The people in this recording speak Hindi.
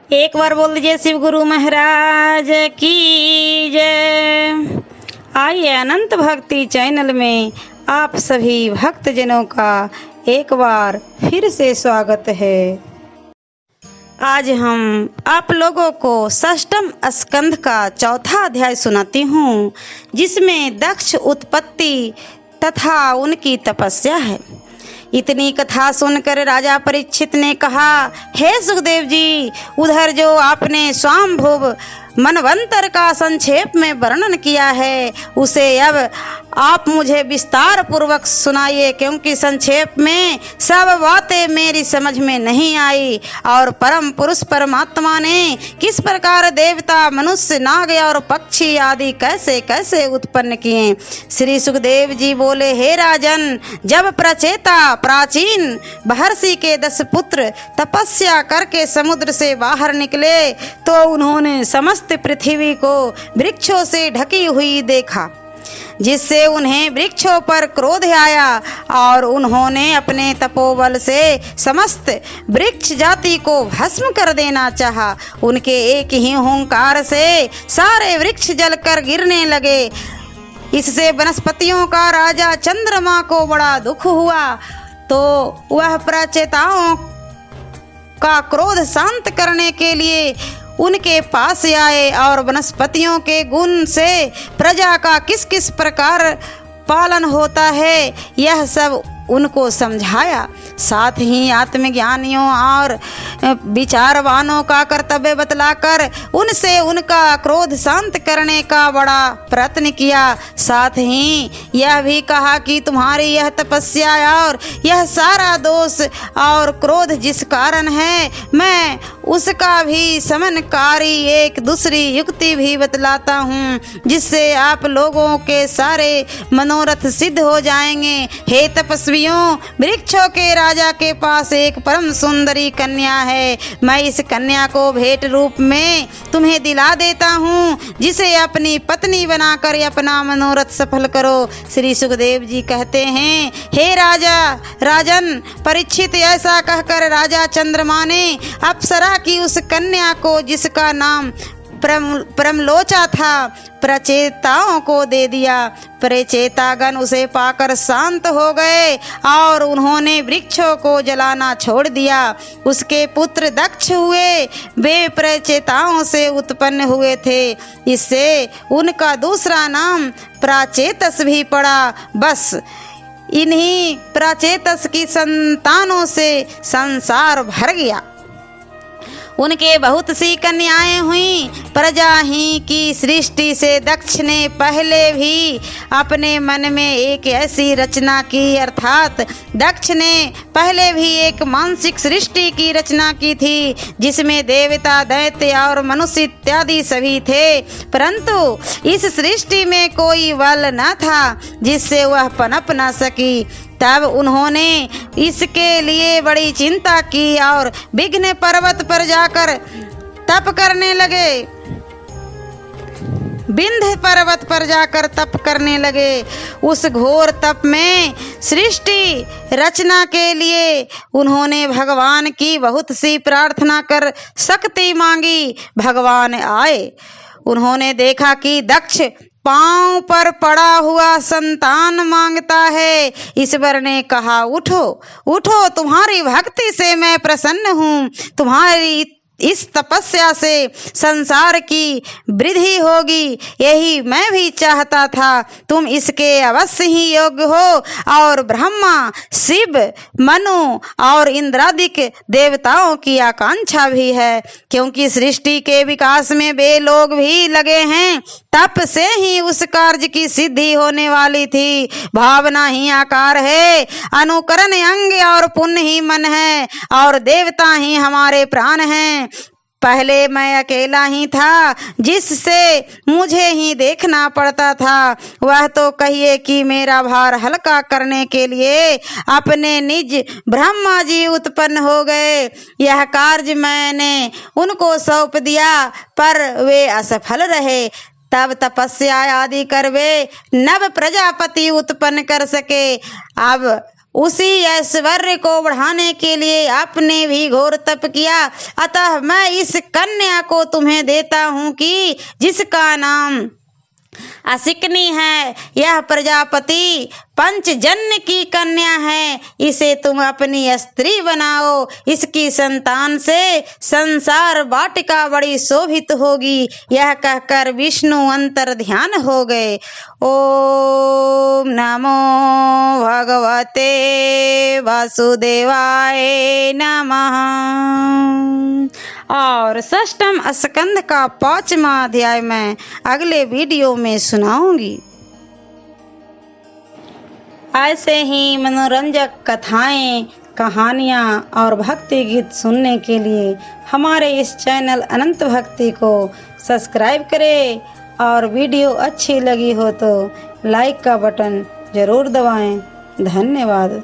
एक बार बोल दीजिए शिव गुरु महाराज की जय। आइए अनंत भक्ति चैनल में आप सभी भक्तजनों का एक बार फिर से स्वागत है। आज हम आप लोगों को षष्ठम स्कंध का चौथा अध्याय सुनाती हूँ, जिसमें दक्ष उत्पत्ति तथा उनकी तपस्या है। इतनी कथा सुनकर राजा परीक्षित ने कहा, हे सुखदेव जी, उधर जो आपने स्वामभुव मनवंतर का संक्षेप में वर्णन किया है उसे अब आप मुझे विस्तार पूर्वक सुनाइए, क्योंकि संक्षेप में सब बातें मेरी समझ में नहीं आई। और परम पुरुष परमात्मा ने किस प्रकार देवता, मनुष्य, नाग और पक्षी आदि कैसे कैसे उत्पन्न किए। श्री सुखदेव जी बोले, हे राजन, जब प्रचेता प्राचीन महर्षि के 10 पुत्र तपस्या करके समुद्र से बाहर निकले तो उन्होंने समस्त पृथ्वी को वृक्षों से ढकी हुई देखा, जिससे उन्हें वृक्षों पर क्रोध आया और उन्होंने अपने तपोबल से समस्त वृक्ष जाति को भस्म कर देना चाहा। उनके एक ही हुंकार से सारे वृक्ष जलकर गिरने लगे। इससे वनस्पतियों का राजा चंद्रमा को बड़ा दुख हुआ, तो वह प्रचेताओं का क्रोध शांत करने के लिए उनके पास आए और वनस्पतियों के गुण से प्रजा का किस किस प्रकार पालन होता है यह सब उनको समझाया। साथ ही आत्मज्ञानियों और विचारवानों का कर्तव्य बतलाकर उनसे उनका क्रोध शांत करने का बड़ा प्रयत्न किया। साथ ही यह भी कहा कि तुम्हारी यह तपस्या और यह सारा दोष और क्रोध जिस कारण है, मैं उसका भी शमनकारी एक दूसरी युक्ति भी बतलाता हूँ, जिससे आप लोगों के सारे मनोरथ सिद्ध हो जाएंगे। हे तपस्वियों, वृक्षों के राजा के पास एक परम सुंदरी कन्या है। मैं इस कन्या को भेंट रूप में तुम्हें दिला देता हूँ, जिसे अपनी पत्नी बनाकर अपना मनोरथ सफल करो। श्री सुखदेव जी कहते हैं, हे राजन परीक्षित, ऐसा कहकर राजा चंद्रमा ने अप्सरा की उस कन्या को, जिसका नाम परमलोचा था, प्रचेताओं को दे दिया। प्रचेतागण उसे पाकर शांत हो गए और उन्होंने वृक्षों को जलाना छोड़ दिया। उसके पुत्र दक्ष हुए, वे प्रचेताओं से उत्पन्न हुए थे। इससे उनका दूसरा नाम प्राचेतस भी पड़ा। बस इन्हीं प्राचेतस की संतानों से संसार भर गया। उनके बहुत सी कन्याएं हुई। प्रजा ही की सृष्टि से दक्ष ने पहले भी अपने मन में एक ऐसी रचना की, अर्थात दक्ष ने पहले भी एक मानसिक सृष्टि की रचना की थी, जिसमें देवता, दैत्य और मनुष्य इत्यादि सभी थे। परंतु इस सृष्टि में कोई बल न था जिससे वह पनप न सकी। तब उन्होंने इसके लिए बड़ी चिंता की और विघ्न पर्वत पर जाकर तप करने लगे। विंध्य पर्वत पर जाकर तप करने लगे। उस घोर तप में सृष्टि रचना के लिए उन्होंने भगवान की बहुत सी प्रार्थना कर शक्ति मांगी। भगवान आए। उन्होंने देखा कि दक्ष पांव पर पड़ा हुआ संतान मांगता है। ईश्वर ने कहा, उठो उठो, तुम्हारी भक्ति से मैं प्रसन्न हूँ। तुम्हारी इस तपस्या से संसार की वृद्धि होगी, यही मैं भी चाहता था। तुम इसके अवश्य ही योग्य हो और ब्रह्मा, शिव, मनु और इंद्रादिक देवताओं की आकांक्षा भी है, क्योंकि सृष्टि के विकास में वे लोग भी लगे हैं। तप से ही उस कार्य की सिद्धि होने वाली थी। भावना ही आकार है, अनुकरण अंग और पुण्य ही मन है, और देवता ही हमारे प्राण हैं। पहले मैं अकेला ही था, जिससे मुझे ही देखना पड़ता था। वह तो कहिए कि मेरा भार हल्का करने के लिए अपने निज ब्रह्मा जी उत्पन्न हो गए। यह कार्य मैंने उनको सौंप दिया, पर वे असफल रहे। तब तपस्या आदि कर वे नव प्रजापति उत्पन्न कर सके। अब उसी ऐश्वर्य को बढ़ाने के लिए आपने भी घोर तप किया। अतः मैं इस कन्या को तुम्हें देता हूँ कि जिसका नाम असिकनी है। यह प्रजापति पंचजन्य की कन्या है। इसे तुम अपनी स्त्री बनाओ। इसकी संतान से संसार वाटिका बड़ी शोभित होगी। यह कहकर विष्णु अंतर ध्यान हो गए। ओम नमो भगवते वासुदेवाय नमः। और षष्ठम स्कंद का 5वां अध्याय मैं अगले वीडियो में सुनाऊंगी। ऐसे ही मनोरंजक कथाएं, कहानियाँ और भक्ति गीत सुनने के लिए हमारे इस चैनल अनंत भक्ति को सब्सक्राइब करें और वीडियो अच्छी लगी हो तो लाइक का बटन जरूर दबाएं। धन्यवाद।